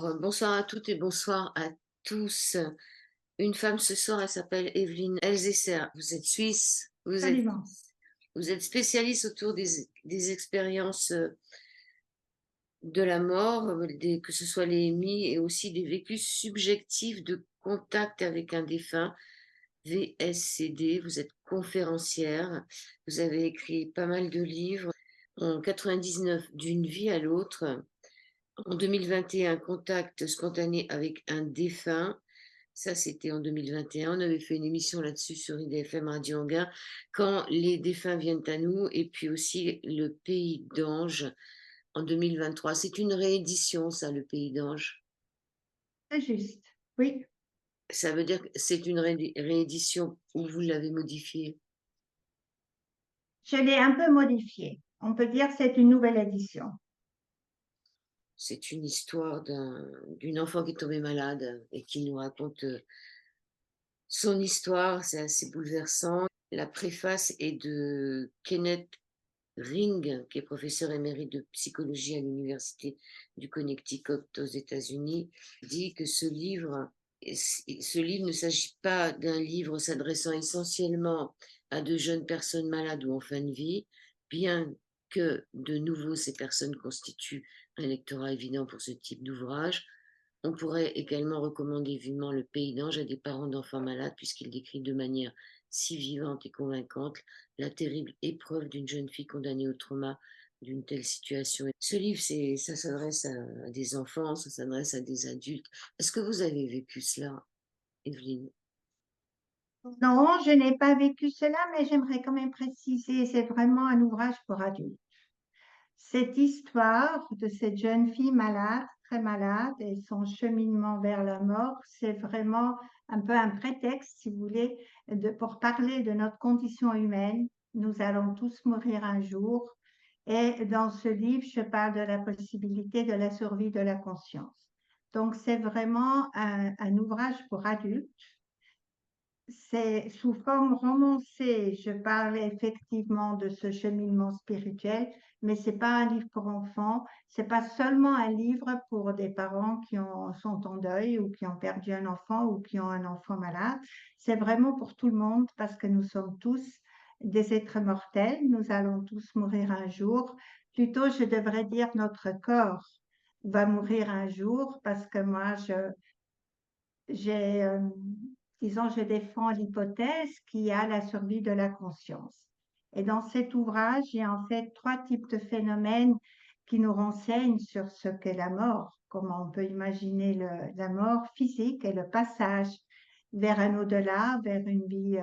Bonsoir à toutes et bonsoir à tous. Une femme ce soir, elle s'appelle Evelyne Elzesser. Vous êtes suisse, Absolument. vous êtes spécialiste autour des expériences de la mort, que ce soit les MI et aussi des vécus subjectifs de contact avec un défunt, VSCD. Vous êtes conférencière, vous avez écrit pas mal de livres. En 99, d'une vie à l'autre. En 2021, contact spontané avec un défunt. Ça, c'était en 2021. On avait fait une émission là-dessus sur IDFM Radio Anguin. Quand les défunts viennent à nous, et puis aussi Le Pays d'Ange en 2023. C'est une réédition, ça, Le Pays d'Ange. C'est juste. Oui, Ça veut dire que c'est une réédition où vous l'avez modifié. je l'ai un peu modifié. On peut dire que c'est une nouvelle édition. C'est une histoire d'une enfant qui est tombée malade et qui nous raconte son histoire. C'est assez bouleversant. La préface est de Kenneth Ring, qui est professeur émérite de psychologie à l'Université du Connecticut aux États-Unis, dit que ce livre ne s'agit pas d'un livre s'adressant essentiellement à de jeunes personnes malades ou en fin de vie, bien que de nouveau ces personnes constituent un lectorat évident pour ce type d'ouvrage. On pourrait également recommander vivement Le Pays d'Ange à des parents d'enfants malades, puisqu'il décrit de manière si vivante et convaincante la terrible épreuve d'une jeune fille condamnée au trauma d'une telle situation. Ce livre, ça s'adresse à des enfants, ça s'adresse à des adultes. Est-ce que vous avez vécu cela, Evelyne? Non, je n'ai pas vécu cela, mais j'aimerais quand même préciser, c'est vraiment un ouvrage pour adultes. Cette histoire de cette jeune fille malade, très malade, et son cheminement vers la mort, c'est vraiment un peu un prétexte, si vous voulez, pour parler de notre condition humaine. Nous allons tous mourir un jour. Et dans ce livre, je parle de la possibilité de la survie de la conscience. Donc, c'est vraiment un ouvrage pour adultes. C'est sous forme romancée. Je parle effectivement de ce cheminement spirituel, mais c'est pas un livre pour enfants. C'est pas seulement un livre pour des parents sont en deuil ou qui ont perdu un enfant ou qui ont un enfant malade. C'est vraiment pour tout le monde parce que nous sommes tous des êtres mortels. Nous allons tous mourir un jour. Plutôt, je devrais dire notre corps va mourir un jour parce que moi, j'ai, disons, je défends l'hypothèse qu'il y a la survie de la conscience. Et dans cet ouvrage, il y a en fait trois types de phénomènes qui nous renseignent sur ce qu'est la mort, comment on peut imaginer la mort physique et le passage vers un au-delà, vers une vie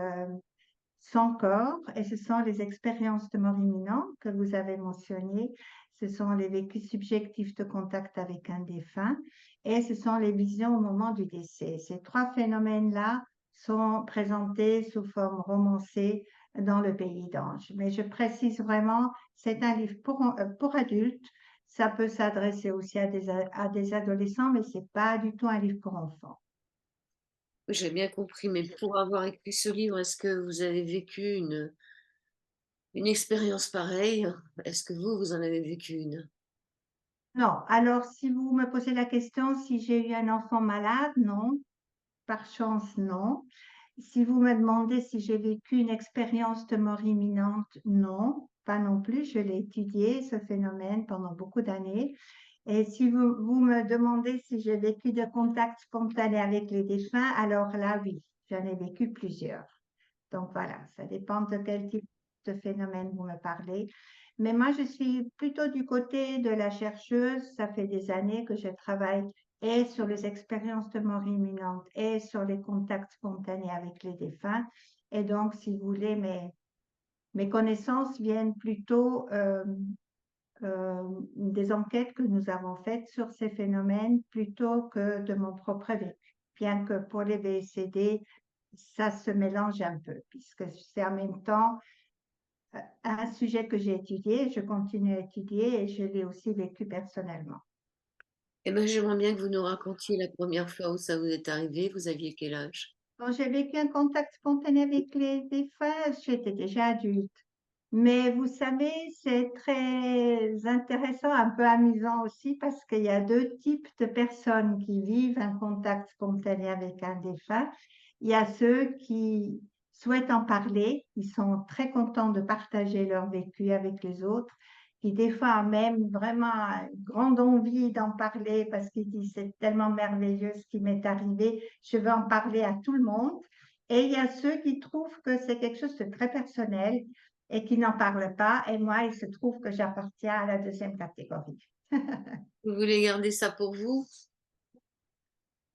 sans corps, et ce sont les expériences de mort imminente que vous avez mentionnées, ce sont les vécus subjectifs de contact avec un défunt, et ce sont les visions au moment du décès. Ces trois phénomènes-là sont présentés sous forme romancée dans Le Pays d'Ange. Mais je précise vraiment, c'est un livre pour adultes. Ça peut s'adresser aussi à des adolescents, mais c'est pas du tout un livre pour enfants. Oui, j'ai bien compris, mais pour avoir écrit ce livre, est-ce que vous avez vécu une expérience pareille? Est-ce que vous en avez vécu une? Non, alors si vous me posez la question si j'ai eu un enfant malade, non. Par chance, non. Si vous me demandez si j'ai vécu une expérience de mort imminente, non, pas non plus. Je l'ai étudié, ce phénomène, pendant beaucoup d'années. Et si vous me demandez si j'ai vécu de contact spontané avec les défunts, alors là, oui, j'en ai vécu plusieurs. Donc voilà, ça dépend de quel type de phénomène vous me parlez. Mais moi, je suis plutôt du côté de la chercheuse. Ça fait des années que je travaille et sur les expériences de mort imminente et sur les contacts spontanés avec les défunts. Et donc, si vous voulez, mes connaissances viennent plutôt des enquêtes que nous avons faites sur ces phénomènes plutôt que de mon propre vécu. Bien que pour les VCD, ça se mélange un peu, puisque c'est en même temps un sujet que j'ai étudié, je continue à étudier et je l'ai aussi vécu personnellement. Eh bien, j'aimerais bien que vous nous racontiez la première fois où ça vous est arrivé. Vous aviez quel âge? Quand j'ai vécu un contact spontané avec les défunts, j'étais déjà adulte. Mais vous savez, c'est très intéressant, un peu amusant aussi, parce qu'il y a deux types de personnes qui vivent un contact spontané avec un défunt. Il y a ceux qui souhaitent en parler, qui sont très contents de partager leur vécu avec les autres, qui des fois ont même vraiment une grande envie d'en parler parce qu'ils disent c'est tellement merveilleux ce qui m'est arrivé, je veux en parler à tout le monde. Et il y a ceux qui trouvent que c'est quelque chose de très personnel et qui n'en parlent pas. Et moi, il se trouve que j'appartiens à la deuxième catégorie. Vous voulez garder ça pour vous?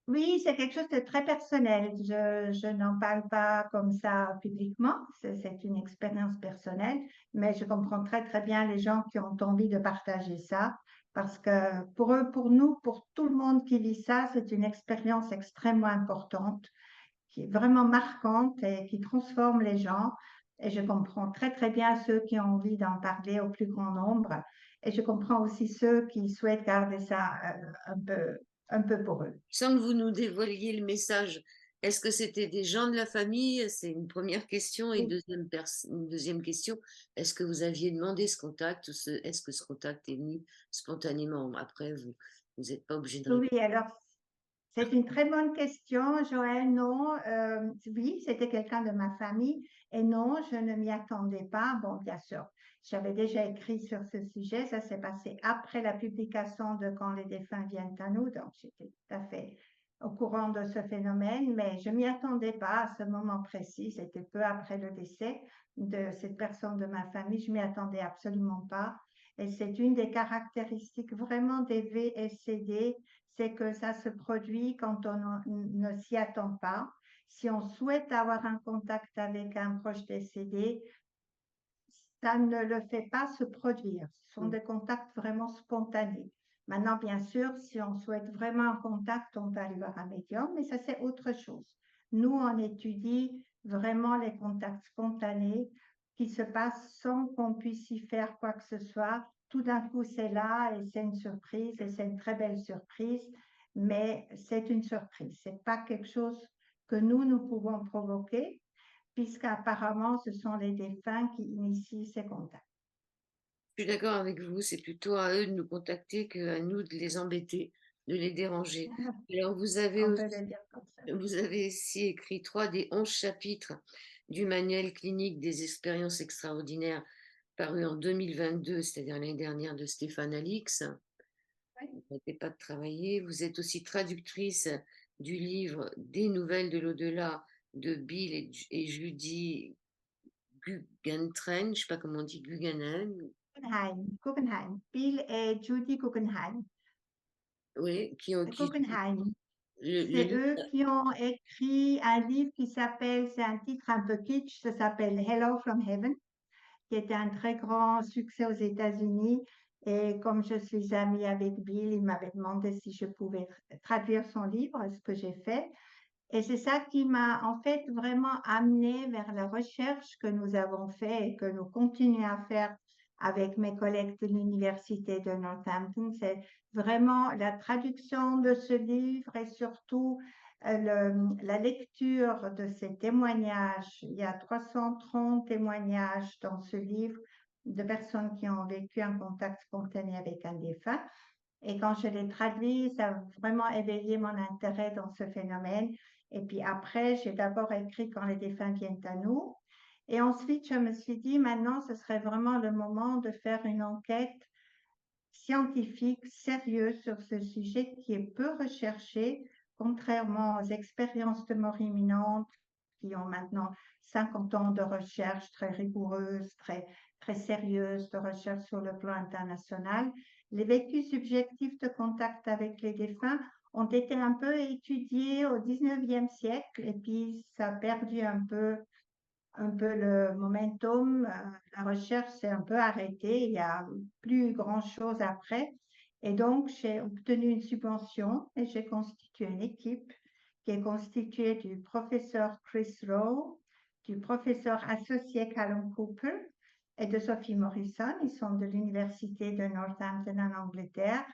Oui, c'est quelque chose de très personnel. Je n'en parle pas comme ça publiquement. C'est une expérience personnelle, mais je comprends très, très bien les gens qui ont envie de partager ça parce que pour eux, pour nous, pour tout le monde qui vit ça, c'est une expérience extrêmement importante qui est vraiment marquante et qui transforme les gens. Et je comprends très, très bien ceux qui ont envie d'en parler au plus grand nombre. Et je comprends aussi ceux qui souhaitent garder ça un peu pour eux. Sans que vous nous dévoiliez le message, est-ce que c'était des gens de la famille? C'est une première question. Et Oui, une deuxième question, est-ce que vous aviez demandé ce contact ou est-ce que ce contact est venu spontanément? Après, vous n'êtes pas obligé de répondre. oui, alors c'est une très bonne question, Joël. Non, oui, c'était quelqu'un de ma famille et non, je ne m'y attendais pas. Bon, bien sûr, j'avais déjà écrit sur ce sujet. Ça s'est passé après la publication de Quand les défunts viennent à nous, donc j'étais tout à fait au courant de ce phénomène, mais je m'y attendais pas à ce moment précis. C'était peu après le décès de cette personne de ma famille. Je m'y attendais absolument pas. Et c'est une des caractéristiques vraiment des VSCD, c'est que ça se produit quand on ne s'y attend pas. Si on souhaite avoir un contact avec un proche décédé, ça ne le fait pas se produire. Ce sont des contacts vraiment spontanés. Maintenant, bien sûr, si on souhaite vraiment un contact, on peut aller voir un médium, mais ça, c'est autre chose. Nous, on étudie vraiment les contacts spontanés qui se passent sans qu'on puisse y faire quoi que ce soit. Tout d'un coup, c'est là et c'est une surprise et c'est une très belle surprise, mais c'est une surprise. C'est pas quelque chose que nous pouvons provoquer puisqu'apparemment, ce sont les défunts qui initient ces contacts. Je suis d'accord avec vous, c'est plutôt à eux de nous contacter qu'à nous de les embêter, de les déranger. Alors, On peut le dire comme ça. vous avez aussi écrit 3 des 11 chapitres du manuel clinique des expériences extraordinaires paru en 2022, c'est-à-dire l'année dernière, de Stéphane Alix. Oui. Vous n'arrêtez pas de travailler. Vous êtes aussi traductrice du livre Des nouvelles de l'au-delà de Bill et Judy Guggenheim, je ne sais pas comment on dit Guggenheim, Guggenheim. Bill et Judy Guggenheim. oui, Guggenheim. le C'est livre, eux qui ont écrit un livre qui s'appelle, c'est un titre un peu kitsch, ça s'appelle Hello from Heaven, qui était un très grand succès aux États-Unis. Et comme je suis amie avec Bill, il m'avait demandé si je pouvais traduire son livre, ce que j'ai fait. Et c'est ça qui m'a en fait vraiment amené vers la recherche que nous avons fait et que nous continuons à faire avec mes collègues de l'Université de Northampton. C'est vraiment la traduction de ce livre et surtout la lecture de ces témoignages. Il y a 330 témoignages dans ce livre de personnes qui ont vécu un contact spontané avec un défunt. Et quand je l'ai traduit, ça a vraiment éveillé mon intérêt dans ce phénomène. Et puis après, j'ai d'abord écrit Quand les défunts viennent à nous. Et ensuite, je me suis dit, maintenant, ce serait vraiment le moment de faire une enquête scientifique sérieuse sur ce sujet qui est peu recherché, contrairement aux expériences de mort imminente qui ont maintenant 50 ans de recherche très rigoureuse, très sérieuse de recherche sur le plan international. Les vécus subjectifs de contact avec les défunts ont été un peu étudiés au 19e siècle et puis ça a perdu un peu le momentum. La recherche s'est un peu arrêtée. Il n'y a plus grand-chose après. Et donc, j'ai obtenu une subvention et j'ai constitué une équipe qui est constituée du professeur Chris Rowe, du professeur associé Callum Cooper et de Sophie Morrison. Ils sont de l'Université de Northampton en Angleterre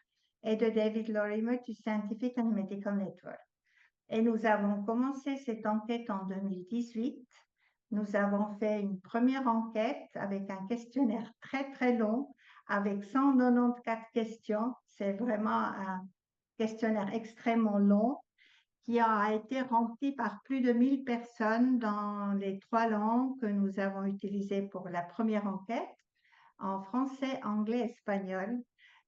et de David Lorimer du Scientific and Medical Network. Et nous avons commencé cette enquête en 2018 nous avons fait une première enquête avec un questionnaire très très long, avec 194 questions. C'est vraiment un questionnaire extrêmement long qui a été rempli par plus de 1000 personnes dans les 3 langues que nous avons utilisées pour la première enquête, en français, anglais, espagnol.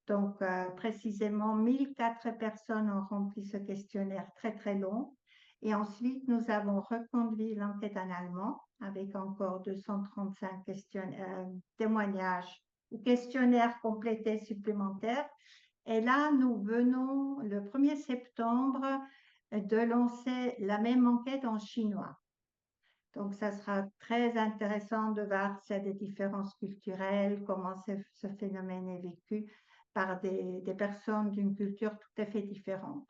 Donc, précisément, 1004 personnes ont rempli ce questionnaire très, très long. Et ensuite, nous avons reconduit l'enquête en allemand avec encore 235 témoignages ou questionnaires complétés supplémentaires. Et là, nous venons le 1er septembre de lancer la même enquête en chinois. Donc, ça sera très intéressant de voir s'il y a des différences culturelles, comment ce phénomène est vécu par des personnes d'une culture tout à fait différente.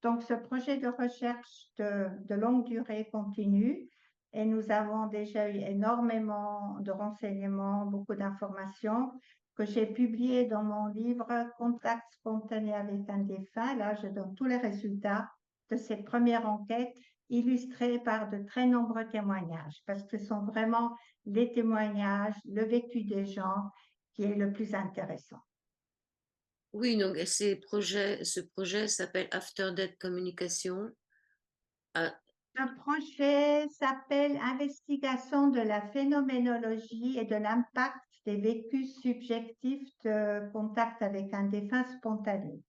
Donc, ce projet de recherche de longue durée continue et nous avons déjà eu énormément de renseignements, beaucoup d'informations que j'ai publiées dans mon livre Contact spontané avec un défunt. Là, je donne tous les résultats de cette première enquête illustrés par de très nombreux témoignages, parce que ce sont vraiment les témoignages, le vécu des gens qui est le plus intéressant. Oui, donc ce projet s'appelle After Death Communication. Un projet s'appelle Investigation de la phénoménologie et de l'impact des vécus subjectifs de contact avec un défunt spontané.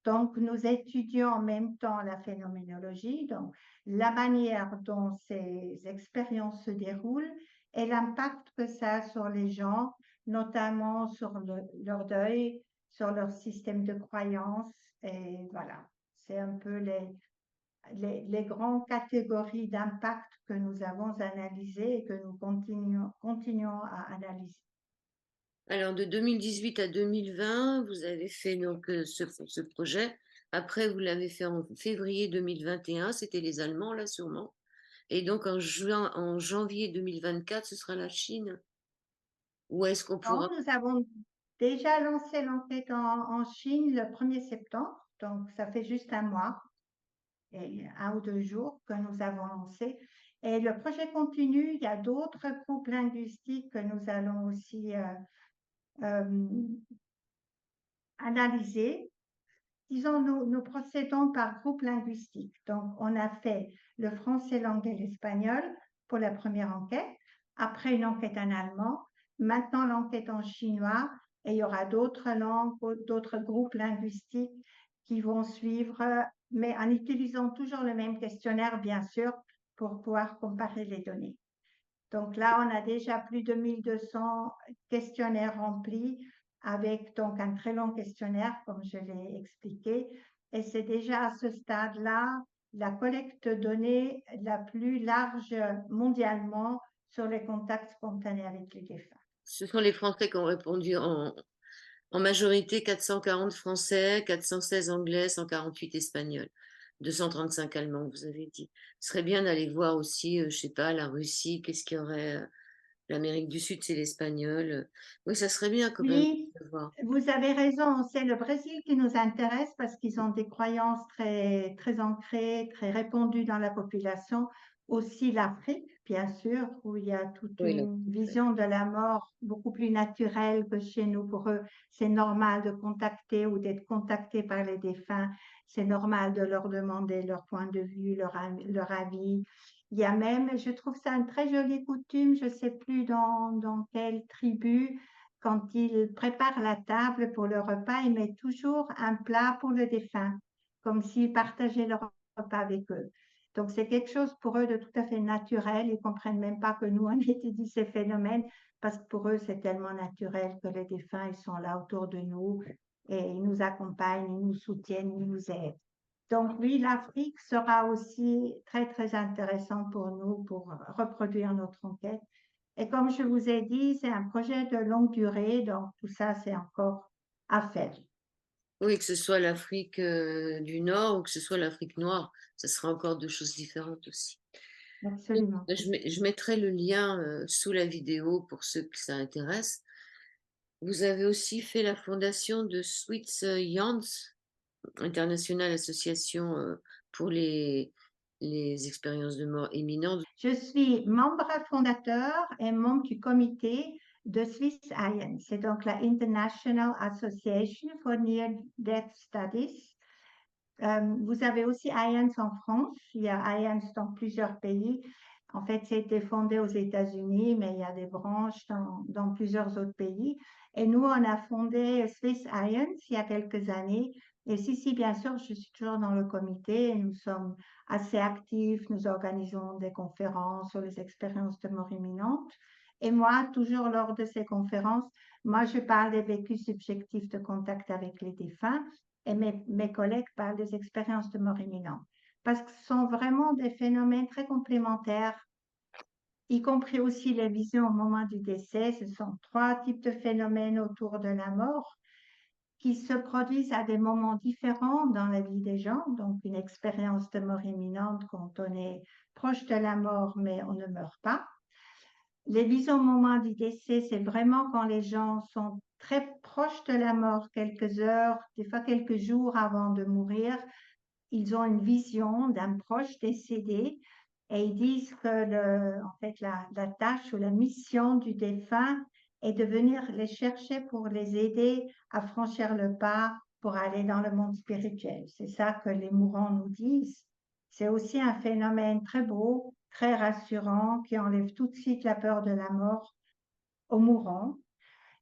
Donc, nous étudions en même temps la phénoménologie, donc la manière dont ces expériences se déroulent et l'impact que ça a sur les gens, notamment sur leur deuil, sur leur système de croyance. Et voilà, c'est un peu les grandes catégories d'impact que nous avons analysées et que nous continuons à analyser. Alors, de 2018 à 2020, vous avez fait donc ce projet. Après, vous l'avez fait en février 2021, c'était les Allemands, là, sûrement. Et donc, en janvier 2024, ce sera la Chine. Où est-ce qu'on Non, pourra... nous avons déjà lancé l'enquête en Chine le 1er septembre, donc ça fait juste un mois et 1 ou 2 jours que nous avons lancé. Et le projet continue, il y a d'autres groupes linguistiques que nous allons aussi euh, analyser. Disons, nous procédons par groupe linguistique. Donc, on a fait le français, l'anglais, l'espagnol pour la première enquête, après une enquête en allemand, maintenant l'enquête en chinois, et il y aura d'autres langues, d'autres groupes linguistiques qui vont suivre, mais en utilisant toujours le même questionnaire, bien sûr, pour pouvoir comparer les données. Donc là, on a déjà plus de 1200 questionnaires remplis avec donc un très long questionnaire, comme je l'ai expliqué. Et c'est déjà à ce stade-là la collecte de données la plus large mondialement sur les contacts spontanés avec les défunts. Ce sont les Français qui ont répondu en majorité 440 Français, 416 Anglais, 148 Espagnols, 235 Allemands, vous avez dit. Ce serait bien d'aller voir aussi, je sais pas, la Russie, qu'est-ce qu'il y aurait... L'Amérique du Sud, c'est l'espagnol. Oui, ça serait bien quand même Oui, de voir. vous avez raison, c'est le Brésil qui nous intéresse parce qu'ils ont des croyances très, très ancrées, très répandues dans la population. Aussi l'Afrique, bien sûr, où il y a toute Oui, là. une vision de la mort beaucoup plus naturelle que chez nous. Pour eux, c'est normal de contacter ou d'être contacté par les défunts. C'est normal de leur demander leur point de vue, leur avis. Il y a même, je trouve ça une très jolie coutume, je ne sais plus dans quelle tribu, quand ils préparent la table pour le repas, ils mettent toujours un plat pour le défunt, comme s'ils partageaient leur repas avec eux. Donc, c'est quelque chose pour eux de tout à fait naturel. Ils ne comprennent même pas que nous, on étudie ces phénomènes, parce que pour eux, c'est tellement naturel que les défunts, ils sont là autour de nous et ils nous accompagnent, ils nous soutiennent, ils nous aident. Donc, oui, l'Afrique sera aussi très, très intéressant pour nous pour reproduire notre enquête. Et comme je vous ai dit, c'est un projet de longue durée, donc tout ça, c'est encore à faire. Oui, que ce soit l'Afrique du Nord ou que ce soit l'Afrique noire, ça sera encore deux choses différentes aussi. Donc, Absolument. je mettrai le lien sous la vidéo pour ceux que ça intéresse. Vous avez aussi fait la fondation de Sweet Yans, International Association pour les les expériences de mort imminente. Je suis membre fondateur et membre du comité de Swiss IANS. C'est donc la International Association for Near Death Studies. Vous avez aussi IANS en France. Il y a IANS dans plusieurs pays. En fait, ça a été fondé aux États-Unis, mais il y a des branches dans plusieurs autres pays. Et nous, on a fondé Swiss IANS il y a quelques années. Et si, bien sûr, je suis toujours dans le comité et nous sommes assez actifs. Nous organisons des conférences sur les expériences de mort imminente. Et moi, toujours lors de ces conférences, moi, je parle des vécus subjectifs de contact avec les défunts et mes collègues parlent des expériences de mort imminente. Parce que ce sont vraiment des phénomènes très complémentaires, y compris aussi les visions au moment du décès. Ce sont trois types de phénomènes autour de la mort qui se produisent à des moments différents dans la vie des gens. Donc, une expérience de mort imminente quand on est proche de la mort, mais on ne meurt pas. Les visions au moment du décès, c'est vraiment quand les gens sont très proches de la mort, quelques heures, des fois quelques jours avant de mourir. Ils ont une vision d'un proche décédé et ils disent que en fait, la tâche ou la mission du défunt est de venir les chercher pour les aider à franchir le pas pour aller dans le monde spirituel. C'est ça que les mourants nous disent. C'est aussi un phénomène très beau, très rassurant, qui enlève tout de suite la peur de la mort aux mourants.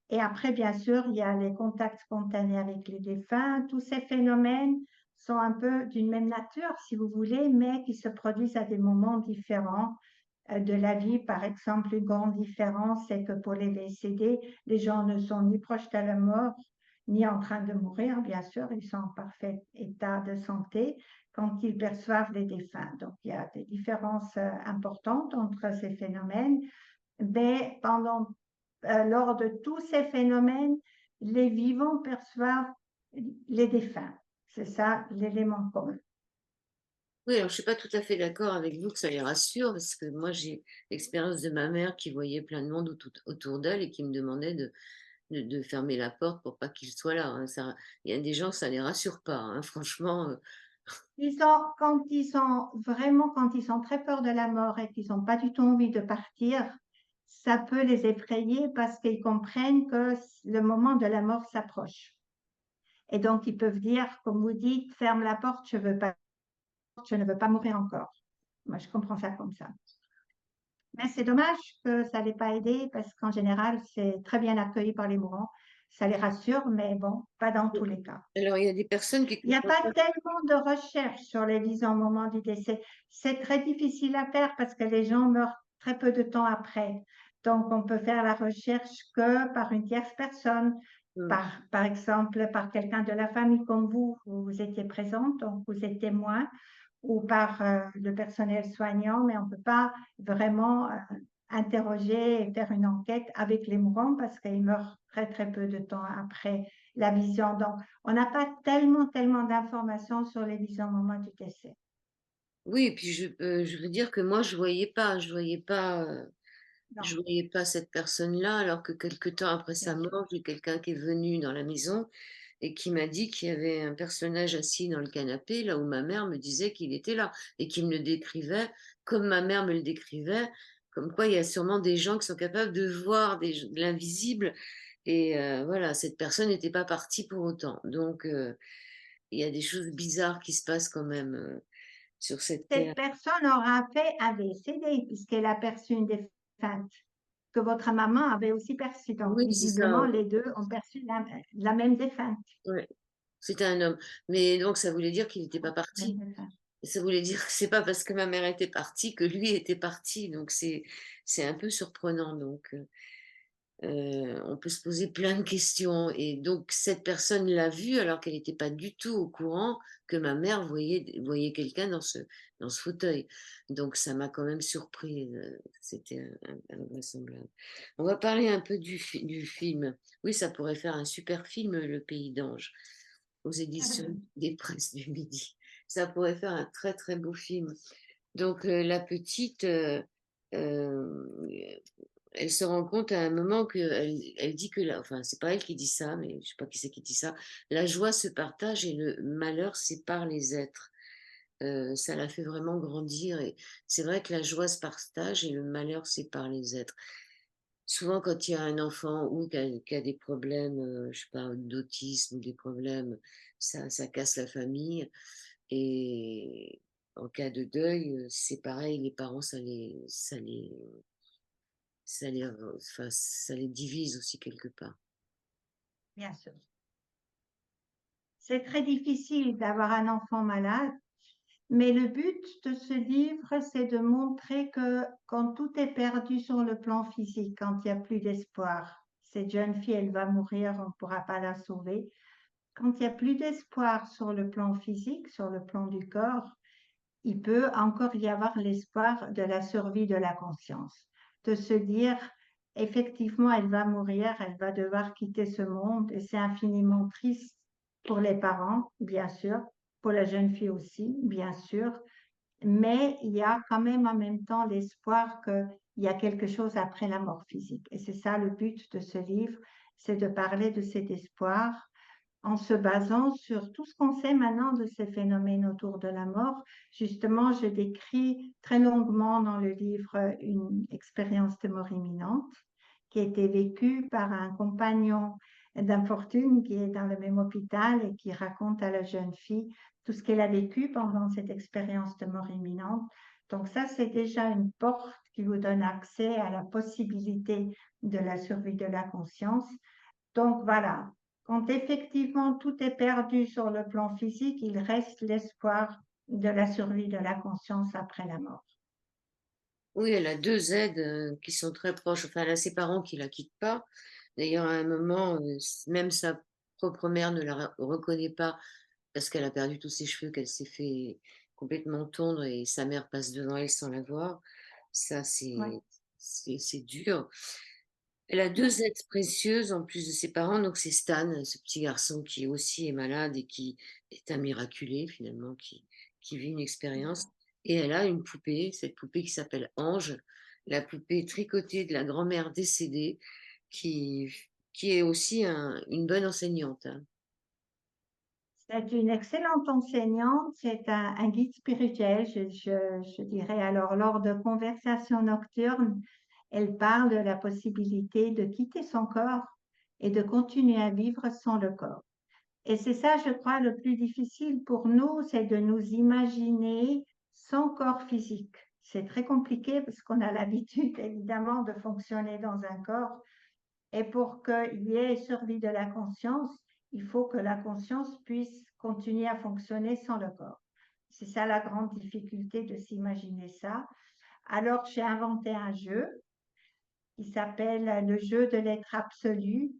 Et après, bien sûr, il y a les contacts spontanés avec les défunts. Tous ces phénomènes sont un peu d'une même nature, si vous voulez, mais qui se produisent à des moments différents de la vie. Par exemple, une grande différence, c'est que pour les décédés, les gens ne sont ni proches de la mort, ni en train de mourir, bien sûr, ils sont en parfait état de santé quand ils perçoivent les défunts. Donc, il y a des différences importantes entre ces phénomènes. Mais lors de tous ces phénomènes, les vivants perçoivent les défunts. C'est ça l'élément commun. Oui, alors je suis pas tout à fait d'accord avec vous que ça les rassure, parce que moi j'ai l'expérience de ma mère qui voyait plein de monde autour d'elle et qui me demandait de fermer la porte pour pas qu'il soit là, hein. Il y a des gens, ça les rassure pas, hein, franchement. Quand ils sont très peur de la mort et qu'ils n'ont pas du tout envie de partir, ça peut les effrayer parce qu'ils comprennent que le moment de la mort s'approche. Et donc, ils peuvent dire, comme vous dites, ferme la porte, je ne veux pas mourir encore. Moi, je comprends ça comme ça. Mais c'est dommage que ça n'ait pas aidé parce qu'en général, c'est très bien accueilli par les mourants. Ça les rassure, mais bon, pas dans tous les cas. Alors il y a des personnes qui Il n'y a pas tellement de recherches sur les visions au moment du décès. C'est très difficile à faire parce que les gens meurent très peu de temps après. Donc, on peut faire la recherche que par une tierce personne, par exemple, par quelqu'un de la famille comme vous étiez présente, donc vous êtes témoin, ou par le personnel soignant, mais on ne peut pas vraiment interroger et faire une enquête avec les mourants parce qu'ils meurent très, très peu de temps après la vision. Donc, on n'a pas tellement d'informations sur les visions au moment du décès. Oui, et puis je veux dire que moi je Non. voyais pas cette personne-là, alors que quelque temps après sa Bien sûr. mort, j'ai quelqu'un qui est venu dans la maison et qui m'a dit qu'il y avait un personnage assis dans le canapé, là où ma mère me disait qu'il était là, et qui me le décrivait comme ma mère me le décrivait, comme quoi il y a sûrement des gens qui sont capables de voir de l'invisible, et voilà, cette personne n'était pas partie pour autant. Donc, il y a des choses bizarres qui se passent quand même sur cette terre. Cette personne aura fait un VCD puisqu'elle a perçu une défunte que votre maman avait aussi perçue. Donc, Oui, c'est ça. visiblement, les deux ont perçu la même défunte. Ouais. C'était un homme. Mais donc, ça voulait dire qu'il n'était pas Même parti. défunte. Ça voulait dire que c'est pas parce que ma mère était partie que lui était parti. Donc, c'est un peu surprenant. Donc, on peut se poser plein de questions. Et donc, cette personne l'a vu alors qu'elle n'était pas du tout au courant que ma mère voyait quelqu'un dans ce fauteuil. Donc, ça m'a quand même surpris. C'était invraisemblable. On va parler un peu du film. Oui, ça pourrait faire un super film, Le Pays d'Ange, aux éditions des Presses du Midi. Ça pourrait faire un très, très beau film. Donc, la petite, elle se rend compte à un moment elle dit que, enfin, c'est pas elle qui dit ça, mais je sais pas qui c'est qui dit ça, la joie se partage et le malheur sépare les êtres. ça la fait vraiment grandir et c'est vrai que la joie se partage et le malheur sépare les êtres. Souvent quand il y a un enfant ou qui a des problèmes, je sais pas, d'autisme ou des problèmes, ça casse la famille et en cas de deuil, c'est pareil, les parents ça les divise aussi quelque part. bien sûr. C'est très difficile d'avoir un enfant malade, mais le but de ce livre, c'est de montrer que quand tout est perdu sur le plan physique, quand il n'y a plus d'espoir, cette jeune fille, elle va mourir, on ne pourra pas la sauver. Quand il n'y a plus d'espoir sur le plan physique, sur le plan du corps, il peut encore y avoir l'espoir de la survie de la conscience, de se dire, effectivement, elle va mourir, elle va devoir quitter ce monde et c'est infiniment triste pour les parents, bien sûr, pour la jeune fille aussi, bien sûr, mais il y a quand même en même temps l'espoir qu'il y a quelque chose après la mort physique. Et c'est ça le but de ce livre, c'est de parler de cet espoir en se basant sur tout ce qu'on sait maintenant de ces phénomènes autour de la mort. Justement, je décris très longuement dans le livre une expérience de mort imminente qui a été vécue par un compagnon d'infortune qui est dans le même hôpital et qui raconte à la jeune fille tout ce qu'elle a vécu pendant cette expérience de mort imminente. Donc ça, c'est déjà une porte qui vous donne accès à la possibilité de la survie de la conscience. Donc voilà, quand effectivement tout est perdu sur le plan physique, il reste l'espoir de la survie de la conscience après la mort. Oui, elle a 2 aides, qui sont très proches. Enfin, elle a ses parents qui la quittent pas. D'ailleurs, à un moment, même sa propre mère ne la reconnaît pas parce qu'elle a perdu tous ses cheveux, qu'elle s'est fait complètement tondre et sa mère passe devant elle sans la voir. Ça, Ouais. c'est dur. Elle a 2 aides précieuses en plus de ses parents, donc c'est Stan, ce petit garçon qui aussi est malade et qui est un miraculé finalement, qui vit une expérience et elle a une poupée, cette poupée qui s'appelle Ange, la poupée tricotée de la grand-mère décédée qui qui est aussi une bonne enseignante, hein. C'est une excellente enseignante, c'est un guide spirituel, je dirais. Alors, lors de conversations nocturnes, elle parle de la possibilité de quitter son corps et de continuer à vivre sans le corps. Et c'est ça, je crois, le plus difficile pour nous, c'est de nous imaginer sans corps physique. C'est très compliqué parce qu'on a l'habitude, évidemment, de fonctionner dans un corps. Et pour qu'il y ait survie de la conscience, il faut que la conscience puisse continuer à fonctionner sans le corps. C'est ça la grande difficulté de s'imaginer ça. Alors, j'ai inventé un jeu qui s'appelle le jeu de l'être absolu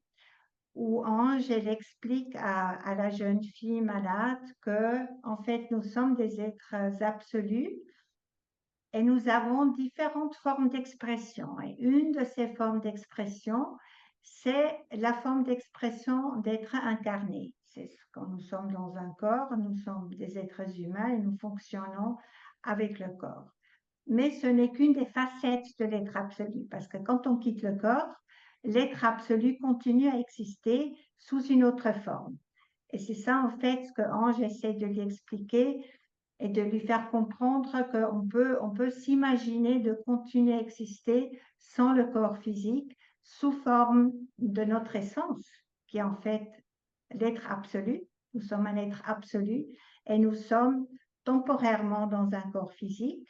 où Ange, elle explique à la jeune fille malade que, en fait, nous sommes des êtres absolus et nous avons différentes formes d'expression. Et une de ces formes d'expression, c'est la forme d'expression d'être incarné. C'est quand nous sommes dans un corps, nous sommes des êtres humains et nous fonctionnons avec le corps. Mais ce n'est qu'une des facettes de l'être absolu, parce que quand on quitte le corps, l'être absolu continue à exister sous une autre forme. Et c'est ça, en fait, ce que Ange essaie de lui expliquer et de lui faire comprendre on peut s'imaginer de continuer à exister sans le corps physique, sous forme de notre essence, qui est en fait l'être absolu. Nous sommes un être absolu et nous sommes temporairement dans un corps physique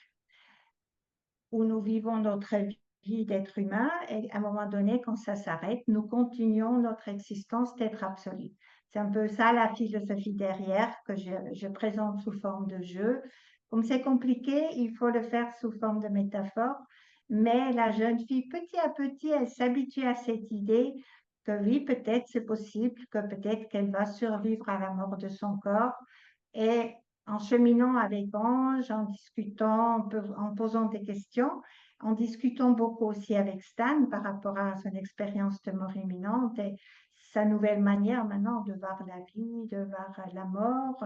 où nous vivons notre vie d'être humain et à un moment donné, quand ça s'arrête, nous continuons notre existence d'être absolu. C'est un peu ça la philosophie derrière que je présente sous forme de jeu. Comme c'est compliqué, il faut le faire sous forme de métaphore, mais la jeune fille, petit à petit, elle s'habitue à cette idée que oui, peut-être c'est possible, que peut-être qu'elle va survivre à la mort de son corps et en cheminant avec Ange, en discutant, en posant des questions, en discutant beaucoup aussi avec Stan par rapport à son expérience de mort imminente et sa nouvelle manière maintenant de voir la vie, de voir la mort.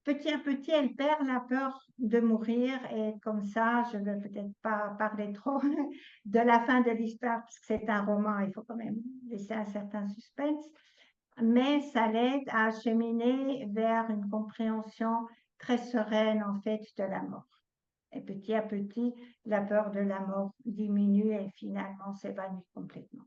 Petit à petit, elle perd la peur de mourir et comme ça, je ne vais peut-être pas parler trop de la fin de l'histoire parce que c'est un roman, il faut quand même laisser un certain suspense, mais ça l'aide à cheminer vers une compréhension très sereine en fait de la mort. Et petit à petit, la peur de la mort diminue et finalement s'évanouit complètement.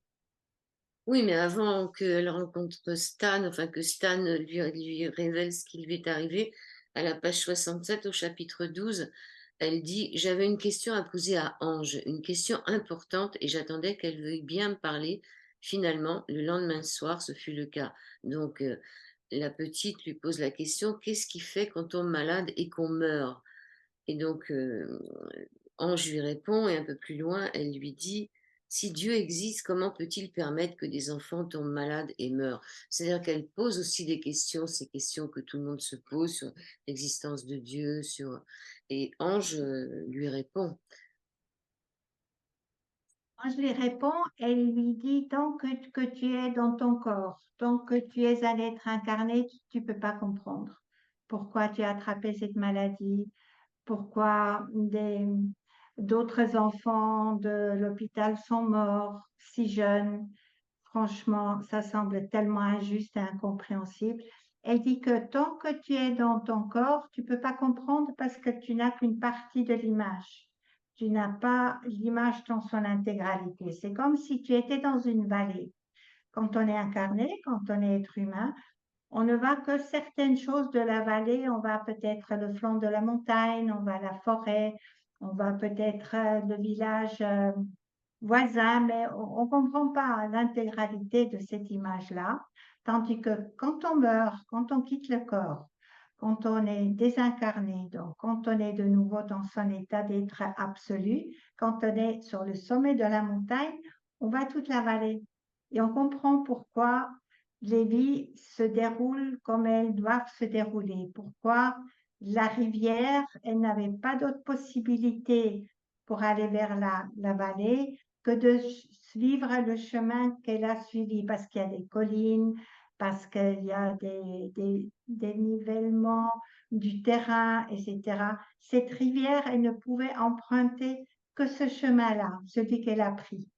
Oui, mais avant qu'elle rencontre Stan, enfin que Stan lui révèle ce qui lui est arrivé, à la page 67 au chapitre 12, elle dit: «J'avais une question à poser à Ange, une question importante et j'attendais qu'elle veuille bien me parler. Finalement, le lendemain soir, ce fut le cas.» Donc, la petite lui pose la question: «Qu'est-ce qui fait qu'on tombe malade et qu'on meurt?» Et donc, Ange lui répond et un peu plus loin, elle lui dit: «Si Dieu existe, comment peut-il permettre que des enfants tombent malades et meurent?» C'est-à-dire qu'elle pose aussi des questions, ces questions que tout le monde se pose sur l'existence de Dieu, sur et Ange, lui répond. Quand je lui réponds, elle lui dit, tant que tu es dans ton corps, tant que tu es un être incarné, tu ne peux pas comprendre pourquoi tu as attrapé cette maladie, pourquoi d'autres enfants de l'hôpital sont morts si jeunes. Franchement, ça semble tellement injuste et incompréhensible. Elle dit que tant que tu es dans ton corps, tu ne peux pas comprendre parce que tu n'as qu'une partie de l'image. Tu n'as pas l'image dans son intégralité. C'est comme si tu étais dans une vallée. Quand on est incarné, quand on est être humain, on ne voit que certaines choses de la vallée. On va peut-être le flanc de la montagne, on va la forêt, on va peut-être le village voisin, mais on ne comprend pas l'intégralité de cette image-là. Tandis que quand on meurt, quand on quitte le corps, quand on est désincarné, donc quand on est de nouveau dans son état d'être absolu, quand on est sur le sommet de la montagne, on voit toute la vallée et on comprend pourquoi les vies se déroulent comme elles doivent se dérouler, pourquoi la rivière, elle n'avait pas d'autre possibilité pour aller vers la vallée que de suivre le chemin qu'elle a suivi, parce qu'il y a des collines, parce qu'il y a des nivellements du terrain, etc. Cette rivière, elle ne pouvait emprunter que ce chemin-là, celui qu'elle a pris.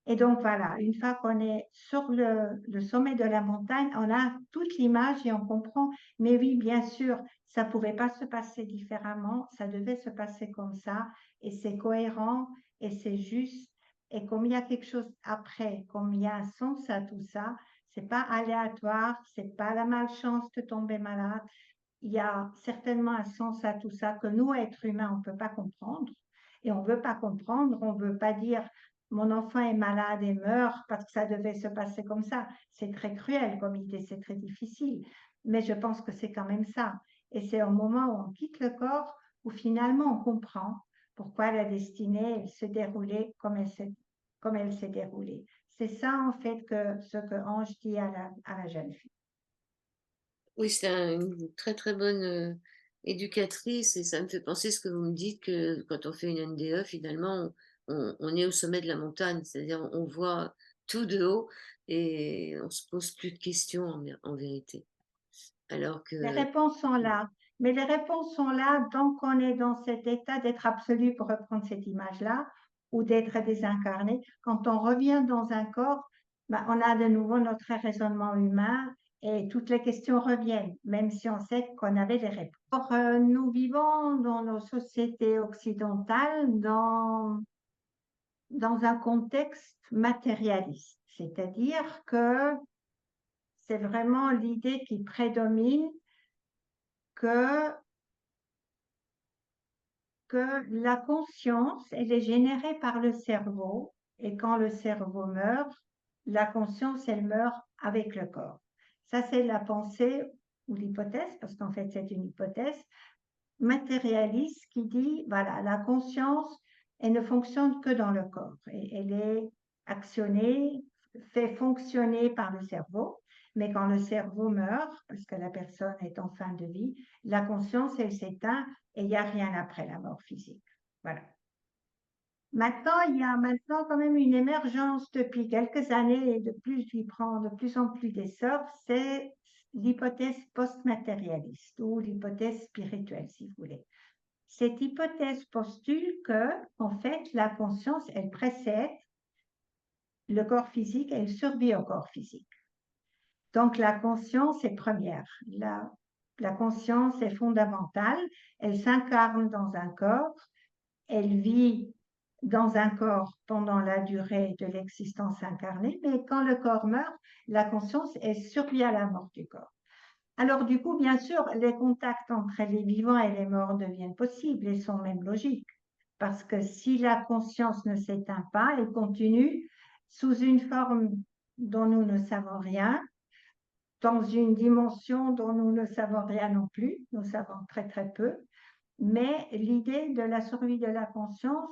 Et donc voilà, une fois qu'on est sur le sommet de la montagne, on a toute l'image et on comprend. Mais oui, bien sûr, ça ne pouvait pas se passer différemment, ça devait se passer comme ça, et c'est cohérent, et c'est juste. Et comme il y a quelque chose après, comme il y a un sens à tout ça, c'est pas aléatoire, c'est pas la malchance de tomber malade. Il y a certainement un sens à tout ça que nous, êtres humains, on ne peut pas comprendre. Et on ne veut pas comprendre, on ne veut pas dire mon enfant est malade et meurt parce que ça devait se passer comme ça. C'est très cruel comme idée, c'est très difficile. Mais je pense que c'est quand même ça. Et c'est au moment où on quitte le corps où finalement on comprend pourquoi la destinée elle se déroulait comme elle s'est déroulée. C'est ça en fait que ce que Ange dit à la jeune fille. Oui, c'est une très très bonne éducatrice et ça me fait penser ce que vous me dites que quand on fait une NDE, finalement, on est au sommet de la montagne, c'est-à-dire on voit tout de haut et on se pose plus de questions en vérité. Alors Les que, réponses sont là. Mais les réponses sont là tant qu'on est dans cet état d'être absolu, pour reprendre cette image-là, ou d'être désincarné. Quand on revient dans un corps, ben, on a de nouveau notre raisonnement humain et toutes les questions reviennent, même si on sait qu'on avait les réponses. Or, nous vivons dans nos sociétés occidentales dans un contexte matérialiste, c'est-à-dire que c'est vraiment l'idée qui prédomine que que la conscience, elle est générée par le cerveau et quand le cerveau meurt, la conscience, elle meurt avec le corps. Ça, c'est la pensée ou l'hypothèse, parce qu'en fait, c'est une hypothèse matérialiste qui dit, voilà, la conscience, elle ne fonctionne que dans le corps et elle est actionnée, fait fonctionner par le cerveau. Mais quand le cerveau meurt, parce que la personne est en fin de vie, la conscience, elle s'éteint et il n'y a rien après la mort physique. Voilà. Maintenant, il y a maintenant quand même une émergence depuis quelques années et de plus, il prend de plus en plus d'essor, c'est l'hypothèse post-matérialiste ou l'hypothèse spirituelle, si vous voulez. Cette hypothèse postule que, en fait, la conscience, elle précède le corps physique, elle survit au corps physique. Donc, la conscience est première. La conscience est fondamentale. Elle s'incarne dans un corps. Elle vit dans un corps pendant la durée de l'existence incarnée, mais quand le corps meurt, la conscience est survie à la mort du corps. Alors du coup, bien sûr, les contacts entre les vivants et les morts deviennent possibles et sont même logiques. Parce que si la conscience ne s'éteint pas, elle continue sous une forme dont nous ne savons rien, dans une dimension dont nous ne savons rien non plus, nous savons très très peu. Mais l'idée de la survie de la conscience,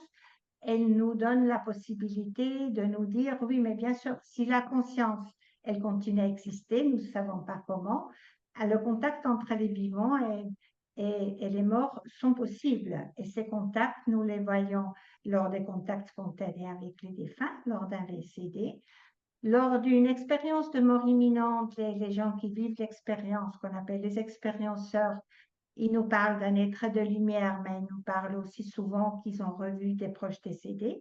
elle nous donne la possibilité de nous dire, oui, mais bien sûr, si la conscience, elle continue à exister, nous ne savons pas comment, le contact entre les vivants et les morts sont possibles. Et ces contacts, nous les voyons lors des contacts spontanés avec les défunts, lors d'un VCD. Lors d'une expérience de mort imminente, les gens qui vivent l'expérience, qu'on appelle les expérienceurs, ils nous parlent d'un être de lumière, mais ils nous parlent aussi souvent qu'ils ont revu des proches décédés,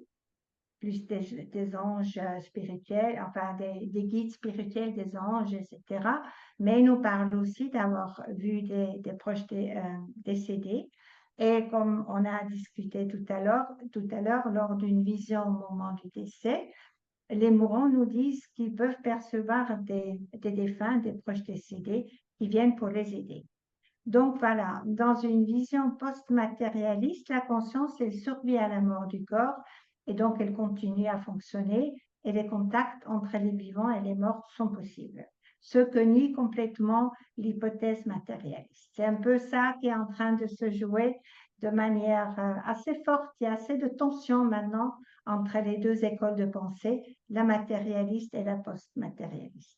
plus des anges spirituels, enfin des guides spirituels, des anges, etc. Mais ils nous parlent aussi d'avoir vu des proches décédés. Et comme on a discuté tout à l'heure, lors d'une vision au moment du décès, les mourants nous disent qu'ils peuvent percevoir des défunts, des proches décédés qui viennent pour les aider. Donc voilà, dans une vision post-matérialiste, la conscience, elle survit à la mort du corps et donc elle continue à fonctionner et les contacts entre les vivants et les morts sont possibles. Ce que nie complètement l'hypothèse matérialiste. C'est un peu ça qui est en train de se jouer de manière assez forte. Il y a assez de tension maintenant entre les deux écoles de pensée, la matérialiste et la post-matérialiste.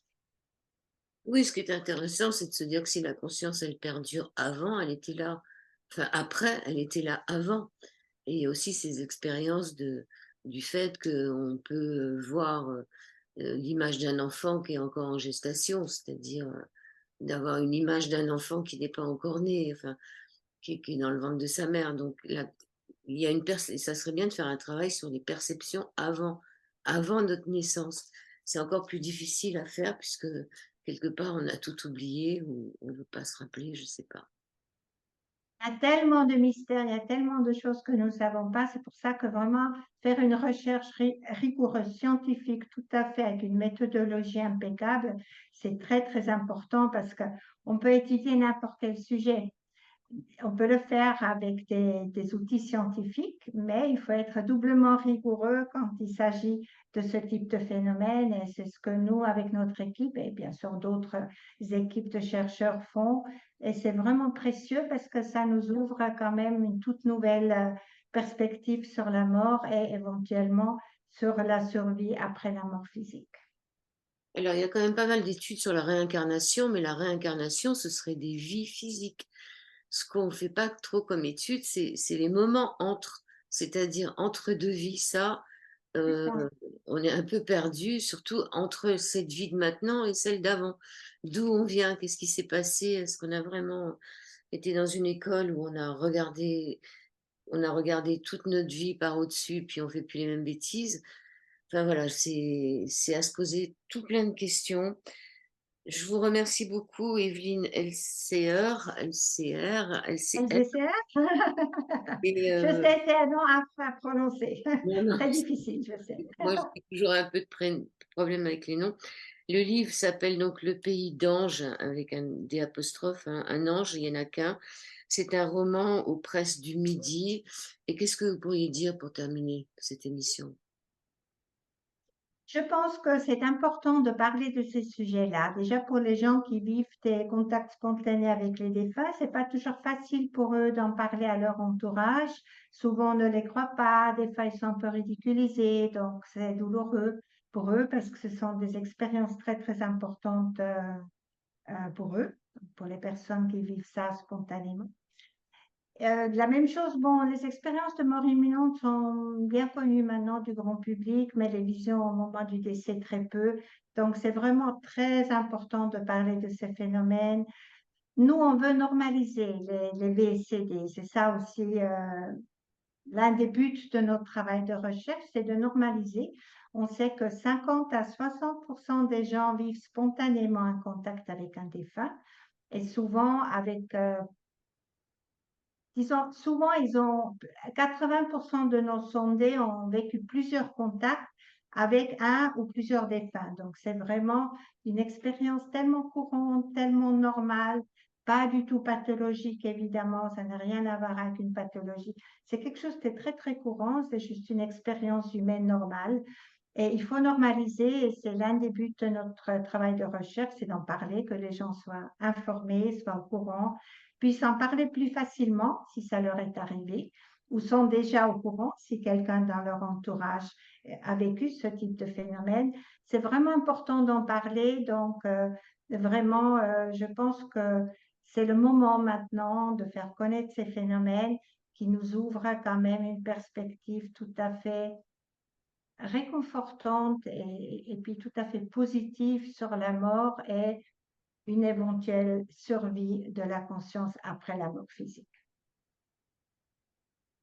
Oui, ce qui est intéressant, c'est de se dire que si la conscience, elle perdure avant, elle était là, enfin après, elle était là avant. Et aussi ces expériences du fait qu'on peut voir l'image d'un enfant qui est encore en gestation, c'est-à-dire d'avoir une image d'un enfant qui n'est pas encore né, enfin, qui est dans le ventre de sa mère. Donc là, il y a ça serait bien de faire un travail sur les perceptions avant notre naissance. C'est encore plus difficile à faire puisque quelque part on a tout oublié ou on ne veut pas se rappeler, je ne sais pas. Il y a tellement de mystères, il y a tellement de choses que nous ne savons pas. C'est pour ça que vraiment faire une recherche rigoureuse, scientifique, tout à fait avec une méthodologie impeccable, c'est très, très important parce qu'on peut étudier n'importe quel sujet. On peut le faire avec des outils scientifiques, mais il faut être doublement rigoureux quand il s'agit de ce type de phénomène. Et c'est ce que nous, avec notre équipe et bien sûr d'autres équipes de chercheurs font. Et c'est vraiment précieux parce que ça nous ouvre quand même une toute nouvelle perspective sur la mort et éventuellement sur la survie après la mort physique. Alors, il y a quand même pas mal d'études sur la réincarnation, mais la réincarnation, ce serait des vies physiques. Ce qu'on ne fait pas trop comme étude, c'est les moments entre, c'est-à-dire entre deux vies. Ça, C'est euh, ça. on est un peu perdu, surtout entre cette vie de maintenant et celle d'avant. D'où on vient, qu'est-ce qui s'est passé, est-ce qu'on a vraiment été dans une école où on a regardé toute notre vie par au-dessus, puis on fait plus les mêmes bêtises. Enfin voilà, c'est à se poser tout plein de questions. Je vous remercie beaucoup, Evelyne LCR. LGCR? Et Je sais, c'est un nom à prononcer. non, non, Très difficile, je sais. moi j'ai toujours un peu de problème avec les noms. Le livre s'appelle donc Le Pays d'Ange, avec des apostrophes, hein, un ange, il n'y en a qu'un. C'est un roman aux presses du Midi. Et qu'est-ce que vous pourriez dire pour terminer cette émission? Je pense que c'est important de parler de ces sujets-là. Déjà pour les gens qui vivent des contacts spontanés avec les défunts, c'est pas toujours facile pour eux d'en parler à leur entourage. Souvent on ne les croit pas, des fois ils sont un peu ridiculisés, donc c'est douloureux pour eux parce que ce sont des expériences très très importantes pour eux, pour les personnes qui vivent ça spontanément. La même chose, bon, les expériences de mort imminente sont bien connues maintenant du grand public, mais les visions au moment du décès très peu. Donc, c'est vraiment très important de parler de ces phénomènes. Nous, on veut normaliser les VCD. C'est ça aussi l'un des buts de notre travail de recherche, c'est de normaliser. On sait que 50 à 60% des gens vivent spontanément un contact avec un défunt. Et souvent, disons, souvent, 80% de nos sondés ont vécu plusieurs contacts avec un ou plusieurs défunts. Donc, c'est vraiment une expérience tellement courante, tellement normale, pas du tout pathologique, évidemment, ça n'a rien à voir avec une pathologie. C'est quelque chose de très, très courant, c'est juste une expérience humaine normale. Et il faut normaliser, et c'est l'un des buts de notre travail de recherche, c'est d'en parler, que les gens soient informés, soient au courant, puissent en parler plus facilement si ça leur est arrivé, ou sont déjà au courant si quelqu'un dans leur entourage a vécu ce type de phénomène. C'est vraiment important d'en parler, donc vraiment, je pense que c'est le moment maintenant de faire connaître ces phénomènes qui nous ouvrent quand même une perspective tout à fait réconfortante et puis tout à fait positive sur la mort et une éventuelle survie de la conscience après la mort physique.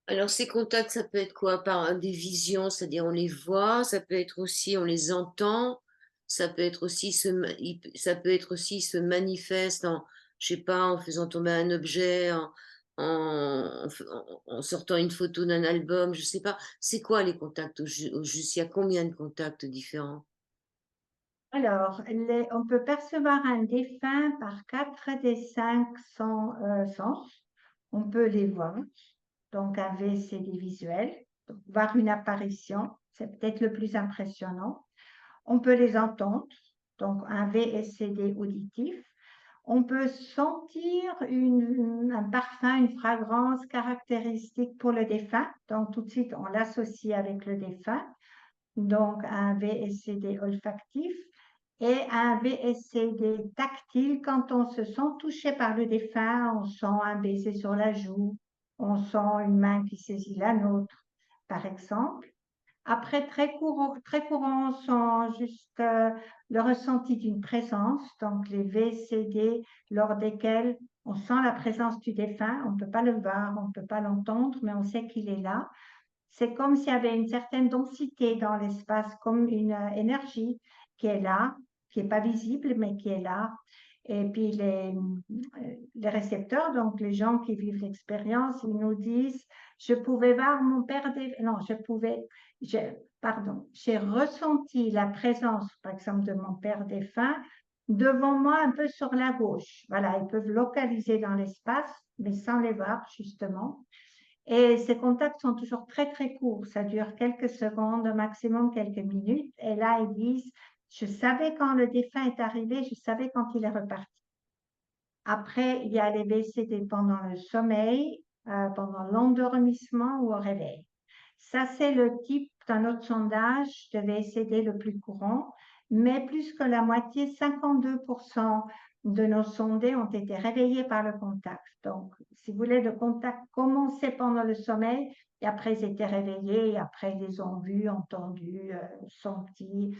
Alors, ces contacts, ça peut être quoi? Par des visions, c'est-à-dire on les voit, ça peut être aussi on les entend, ça peut être aussi ça peut être aussi se manifeste en, je sais pas, en faisant tomber un objet, en sortant une photo d'un album, je sais pas. C'est quoi les contacts au juste? Il y a combien de contacts différents? Alors, on peut percevoir un défunt par 4 des 5 sens. On peut les voir, donc un VCD visuel, donc voir une apparition, c'est peut-être le plus impressionnant. On peut les entendre, donc un VSCD auditif. On peut sentir un parfum, une fragrance caractéristique pour le défunt, donc tout de suite on l'associe avec le défunt, donc un VSCD olfactif et un VSCD tactile quand on se sent touché par le défunt, on sent un baiser sur la joue, on sent une main qui saisit la nôtre, par exemple. Après, très courants sont juste le ressenti d'une présence, donc les VCD lors desquels on sent la présence du défunt, on ne peut pas le voir, on ne peut pas l'entendre, mais on sait qu'il est là. C'est comme s'il y avait une certaine densité dans l'espace, comme une énergie qui est là, qui n'est pas visible, mais qui est là. Et puis les récepteurs, donc les gens qui vivent l'expérience, ils nous disent, je pouvais voir mon père, non, pardon, j'ai ressenti la présence, par exemple, de mon père défunt devant moi un peu sur la gauche. Voilà, ils peuvent localiser dans l'espace, mais sans les voir, justement. Et ces contacts sont toujours très, très courts. Ça dure quelques secondes, au maximum quelques minutes. Et là, ils disent, je savais quand le défunt est arrivé, je savais quand il est reparti. Après, il y a les VCD pendant le sommeil, pendant l'endormissement ou au réveil. Ça, c'est le type dans notre sondage de VCD le plus courant, mais plus que la moitié, 52% de nos sondés ont été réveillés par le contact. Donc, si vous voulez, le contact commençait pendant le sommeil et après ils étaient réveillés et après ils les ont vus, entendus, sentis.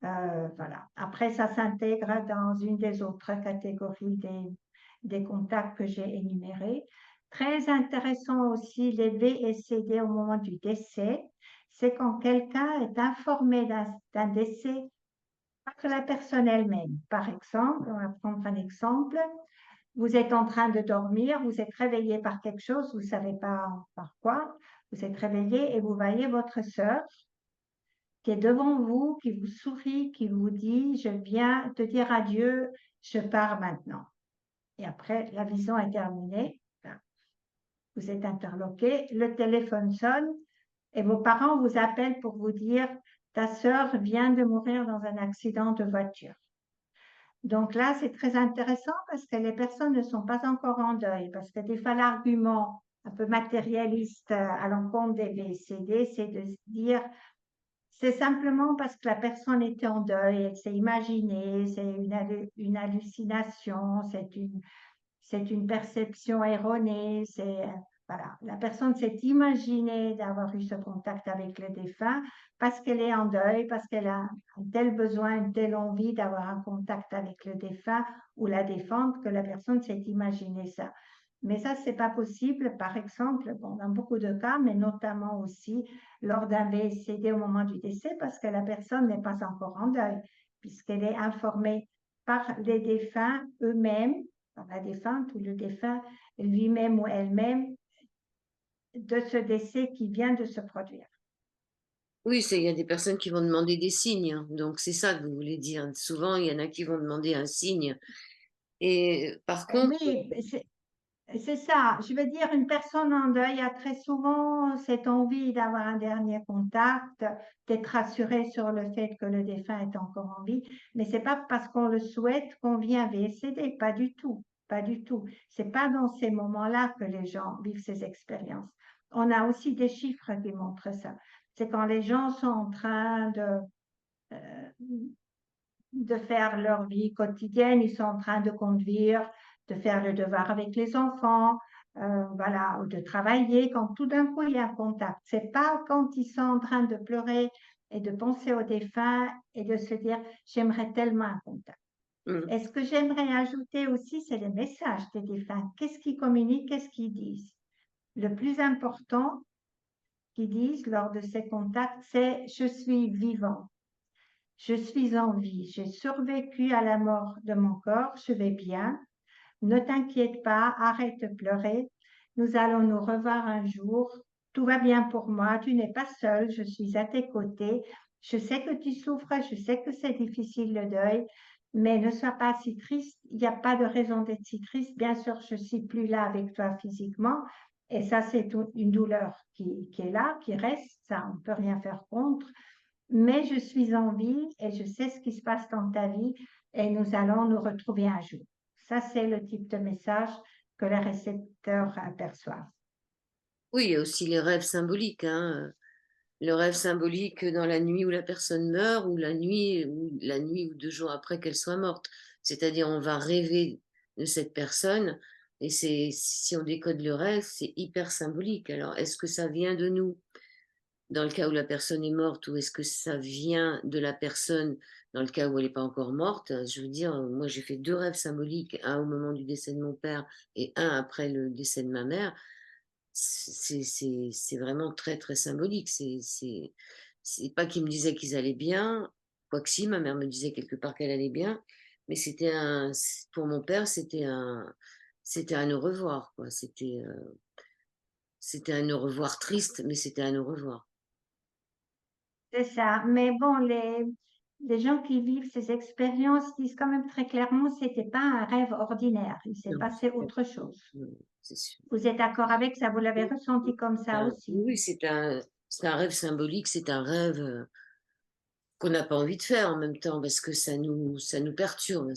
Voilà. Après, ça s'intègre dans une des autres catégories des contacts que j'ai énumérés. Très intéressant aussi, les VSCD au moment du décès, c'est quand quelqu'un est informé d'un décès par la personne elle-même. Par exemple, on va prendre un exemple, vous êtes en train de dormir, vous êtes réveillé par quelque chose, vous ne savez pas par quoi, vous êtes réveillé et vous voyez votre sœur qui est devant vous, qui vous sourit, qui vous dit, je viens te dire adieu, je pars maintenant. Et après, la vision est terminée. Vous êtes interloqué, le téléphone sonne et vos parents vous appellent pour vous dire, ta sœur vient de mourir dans un accident de voiture. Donc là, c'est très intéressant parce que les personnes ne sont pas encore en deuil, parce que des fois, l'argument un peu matérialiste à l'encontre des VCD, c'est de se dire, c'est simplement parce que la personne était en deuil, elle s'est imaginée, c'est une hallucination, c'est une perception erronée, voilà, la personne s'est imaginée d'avoir eu ce contact avec le défunt parce qu'elle est en deuil, parce qu'elle a un tel besoin, une telle envie d'avoir un contact avec le défunt ou la défunte que la personne s'est imaginé ça. Mais ça, c'est pas possible, par exemple, bon, dans beaucoup de cas, mais notamment aussi lors d'un VCD au moment du décès, parce que la personne n'est pas encore en deuil, puisqu'elle est informée par les défunts eux-mêmes par la défunte ou le défunt lui-même ou elle-même de ce décès qui vient de se produire. Oui, il y a des personnes qui vont demander des signes, hein. Donc c'est ça que vous voulez dire. Souvent, il y en a qui vont demander un signe. Et par contre, Oui, c'est ça. Je veux dire, une personne en deuil a très souvent cette envie d'avoir un dernier contact, d'être rassurée sur le fait que le défunt est encore en vie. Mais c'est pas parce qu'on le souhaite qu'on vient VSD, pas du tout, pas du tout. C'est pas dans ces moments-là que les gens vivent ces expériences. On a aussi des chiffres qui montrent ça. C'est quand les gens sont en train euh, de faire leur vie quotidienne, ils sont en train de conduire, de faire le devoir avec les enfants, voilà, ou de travailler, quand tout d'un coup il y a un contact. C'est pas quand ils sont en train de pleurer et de penser au défunt et de se dire j'aimerais tellement un contact. hum, Et ce que j'aimerais ajouter aussi, c'est les messages des défunts. Qu'est-ce qu'ils communiquent, qu'est-ce qu'ils disent? Le plus important qu'ils disent lors de ces contacts, c'est je suis vivant. Je suis en vie, j'ai survécu à la mort de mon corps, je vais bien. Ne t'inquiète pas, arrête de pleurer. Nous allons nous revoir un jour. Tout va bien pour moi, tu n'es pas seul, je suis à tes côtés. Je sais que tu souffres, je sais que c'est difficile le deuil, mais ne sois pas si triste. Il n'y a pas de raison d'être si triste. Bien sûr, je suis plus là avec toi physiquement. Et ça, c'est une douleur qui est là, qui reste. Ça, on ne peut rien faire contre, mais je suis en vie et je sais ce qui se passe dans ta vie et nous allons nous retrouver un jour. Ça, c'est le type de message que les récepteurs aperçoivent. oui, il y a aussi les rêves symboliques, hein. Le rêve symbolique dans la nuit où la personne meurt ou la nuit ou 2 jours après qu'elle soit morte. C'est-à-dire, on va rêver de cette personne et si on décode le rêve, c'est hyper symbolique. Alors, est-ce que ça vient de nous dans le cas où la personne est morte ou est-ce que ça vient de la personne dans le cas où elle n'est pas encore morte? Je veux dire, moi, j'ai fait 2 rêves symboliques, un au moment du décès de mon père et un après le décès de ma mère. C'est vraiment très, très symbolique. C'est pas qu'ils me disaient qu'ils allaient bien, quoique si, ma mère me disait quelque part qu'elle allait bien, mais pour mon père, c'était un au revoir, quoi. C'était un au revoir triste, mais c'était un au revoir. C'est ça. Mais bon, les gens qui vivent ces expériences disent quand même très clairement que ce n'était pas un rêve ordinaire. Il s'est Non, passé autre chose. non, c'est sûr. Vous êtes d'accord avec ça? Vous l'avez ressenti comme ça aussi? Oui, c'est un rêve symbolique, c'est un rêve qu'on n'a pas envie de faire en même temps parce que ça nous perturbe.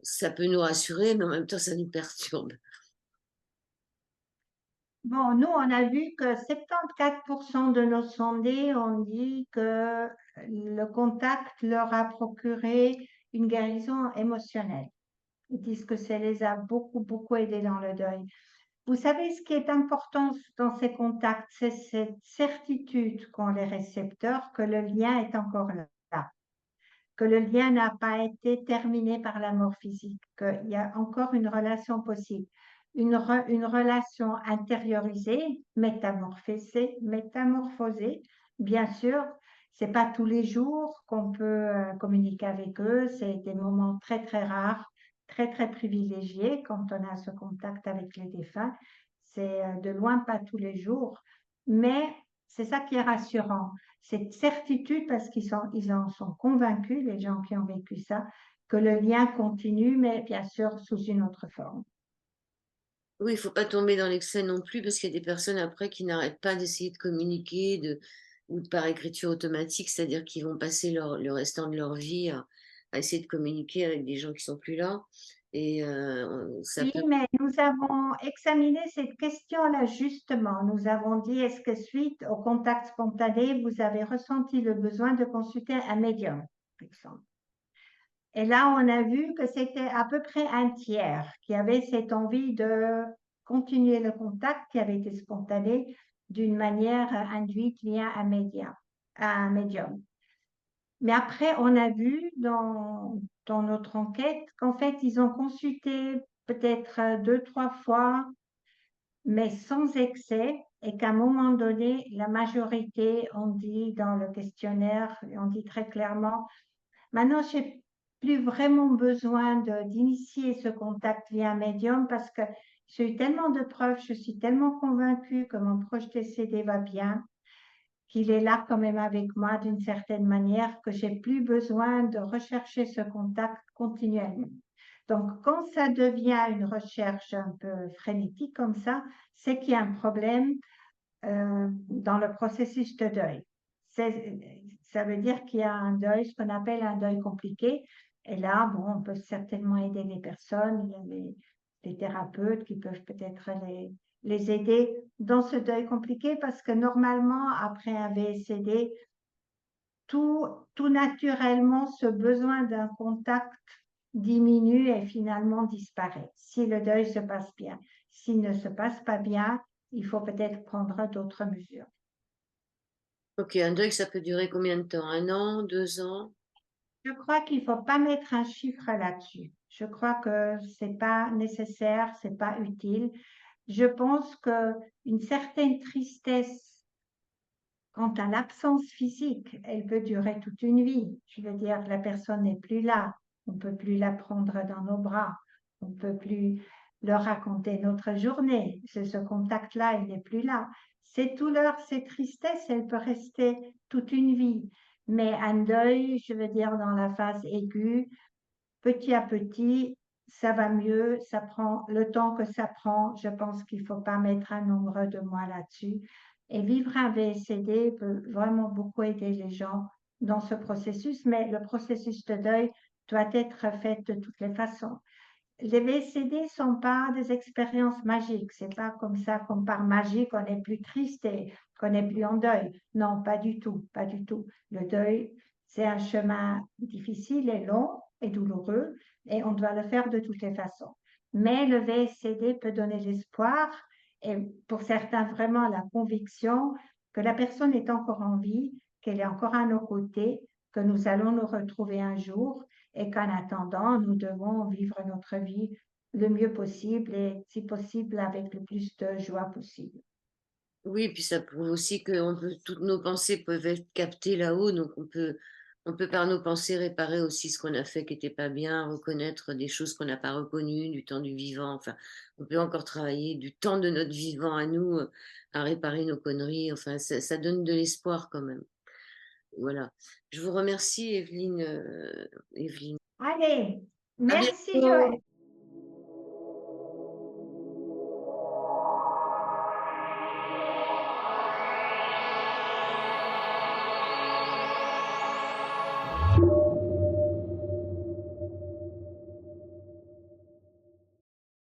Ça peut nous rassurer, mais en même temps, ça nous perturbe. Bon, nous, on a vu que 74% de nos sondés ont dit que le contact leur a procuré une guérison émotionnelle. Ils disent que ça les a beaucoup, beaucoup aidés dans le deuil. Vous savez, ce qui est important dans ces contacts, c'est cette certitude qu'ont les récepteurs que le lien est encore là, que le lien n'a pas été terminé par la mort physique, qu'il y a encore une relation possible, une relation intériorisée, métamorphosée, bien sûr. C'est pas tous les jours qu'on peut communiquer avec eux, c'est des moments très très rares, très très privilégiés quand on a ce contact avec les défunts. C'est de loin pas tous les jours, mais c'est ça qui est rassurant, cette certitude, parce ils en sont convaincus, les gens qui ont vécu ça, que le lien continue, mais bien sûr sous une autre forme. Oui, il faut pas tomber dans l'excès non plus parce qu'il y a des personnes après qui n'arrêtent pas d'essayer de communiquer ou de par écriture automatique, c'est-à-dire qu'ils vont passer le restant de leur vie à essayer de communiquer avec des gens qui sont plus là. Et ça Oui, peut. mais nous avons examiné cette question-là justement. Nous avons dit, est-ce que suite au contact spontané, vous avez ressenti le besoin de consulter un médium, par exemple? Et là, on a vu que c'était à peu près un tiers qui avait cette envie de continuer le contact qui avait été spontané d'une manière induite via un médium. Mais après, on a vu dans notre enquête qu'en fait, ils ont consulté peut-être 2, 3 fois, mais sans excès, et qu'à un moment donné, la majorité, on dit dans le questionnaire, on dit très clairement, maintenant, plus vraiment besoin d'initier ce contact via un médium parce que j'ai eu tellement de preuves, je suis tellement convaincue que mon proche décédé va bien, qu'il est là quand même avec moi d'une certaine manière, que j'ai plus besoin de rechercher ce contact continuellement. Donc, quand ça devient une recherche un peu frénétique comme ça, c'est qu'il y a un problème dans le processus de deuil. Ça veut dire qu'il y a un deuil, ce qu'on appelle un deuil compliqué. Et là, bon, on peut certainement aider les personnes. Il y a les thérapeutes qui peuvent peut-être les aider dans ce deuil compliqué parce que normalement, après un VSCD, tout naturellement, ce besoin d'un contact diminue et finalement disparaît, si le deuil se passe bien. S'il ne se passe pas bien, il faut peut-être prendre d'autres mesures. Ok, un deuil, ça peut durer combien de temps? 1 an, 2 ans? Je crois qu'il ne faut pas mettre un chiffre là-dessus. Je crois que c'est pas nécessaire, c'est pas utile. Je pense que une certaine tristesse quant à l'absence physique, elle peut durer toute une vie. Je veux dire, la personne n'est plus là. On ne peut plus la prendre dans nos bras. On ne peut plus leur raconter notre journée. Ce contact-là, il n'est plus là. Ces douleurs, ces tristesses, elles peuvent rester toute une vie. Mais un deuil, je veux dire, dans la phase aiguë, petit à petit, ça va mieux, ça prend le temps que ça prend. Je pense qu'il ne faut pas mettre un nombre de mois là-dessus. Et vivre un VSCD peut vraiment beaucoup aider les gens dans ce processus, mais le processus de deuil doit être fait de toutes les façons. Les VCD ne sont pas des expériences magiques. C'est pas comme ça, comme par magie, qu'on est plus triste et qu'on n'est plus en deuil. Non, pas du tout, pas du tout. Le deuil, c'est un chemin difficile et long et douloureux et on doit le faire de toutes les façons. Mais le VSCD peut donner l'espoir et pour certains vraiment la conviction que la personne est encore en vie, qu'elle est encore à nos côtés, que nous allons nous retrouver un jour et qu'en attendant, nous devons vivre notre vie le mieux possible et si possible avec le plus de joie possible. Oui, puis ça prouve aussi que toutes nos pensées peuvent être captées là-haut, donc on peut par nos pensées réparer aussi ce qu'on a fait qui n'était pas bien, reconnaître des choses qu'on n'a pas reconnues du temps du vivant. Enfin, on peut encore travailler du temps de notre vivant à nous à réparer nos conneries. Enfin, ça donne de l'espoir quand même. Voilà. Je vous remercie, Evelyne. Evelyne. Allez, À merci bientôt. Joël.